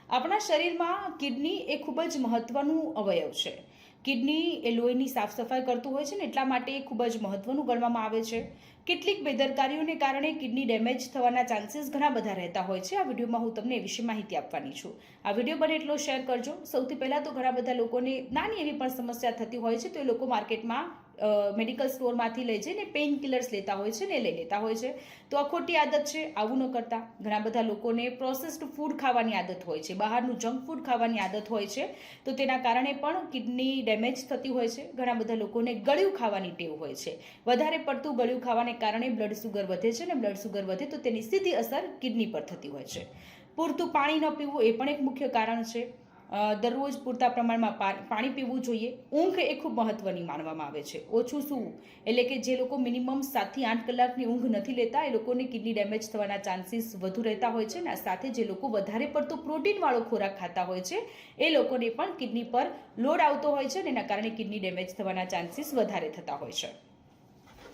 આપણા શરીરમાં કિડની એ ખૂબ જ મહત્વનું અવયવ છે. કિડની એ લોહીની સાફ સફાઈ કરતું હોય છે ને એટલા માટે એ ખૂબ જ મહત્વનું ગણવામાં આવે છે. કેટલીક બેદરકારીઓને કારણે કિડની ડેમેજ થવાના ચાન્સીસ ઘણા બધા રહેતા હોય છે. આ વિડીયોમાં હું તમને એ વિશે માહિતી આપવાની છું. આ વિડીયો બને એટલો શેર કરજો. સૌથી પહેલાં તો ઘણા બધા લોકોને નાની એવી પણ સમસ્યા થતી હોય છે તો એ લોકો માર્કેટમાં મેડિકલ સ્ટોરમાંથી લઈ જઈને પેઇન કિલર્સ લેતા હોય છે ને લઈ લેતા હોય છે. તો આ ખોટી આદત છે. આવું ન કરતા. ઘણા બધા લોકોને પ્રોસેસ્ડ ફૂડ ખાવાની આદત હોય છે, બહારનું જંક ફૂડ ખાવાની આદત હોય છે, તો તેના કારણે પણ કિડની ડેમેજ થતી હોય છે. ઘણા બધા લોકોને ગળ્યું ખાવાની ટેવ હોય છે. વધારે પડતું ગળ્યું ખાવાને કારણે બ્લડ સુગર વધે છે અને બ્લડ સુગર વધે તો તેની સીધી અસર કિડની પર થતી હોય છે. પૂરતું પાણી ન પીવું એ પણ એક મુખ્ય કારણ છે. દરરોજ પૂરતા પ્રમાણમાં પાણી પીવું જોઈએ. ઊંઘ એ ખૂબ મહત્વની માનવામાં આવે છે. ઓછું સૂવું એટલે કે જે લોકો મિનિમમ 7 થી 8 કલાકની ઊંઘ નથી લેતા એ લોકોને કિડની ડેમેજ થવાના ચાન્સીસ વધુ રહેતા હોય છે. અને સાથે જે લોકો વધારે પડતો પ્રોટીનવાળો ખોરાક ખાતા હોય છે એ લોકોને પણ કિડની પર લોડ આવતો હોય છે અને એના કારણે કિડની ડેમેજ થવાના ચાન્સીસ વધારે થતા હોય છે.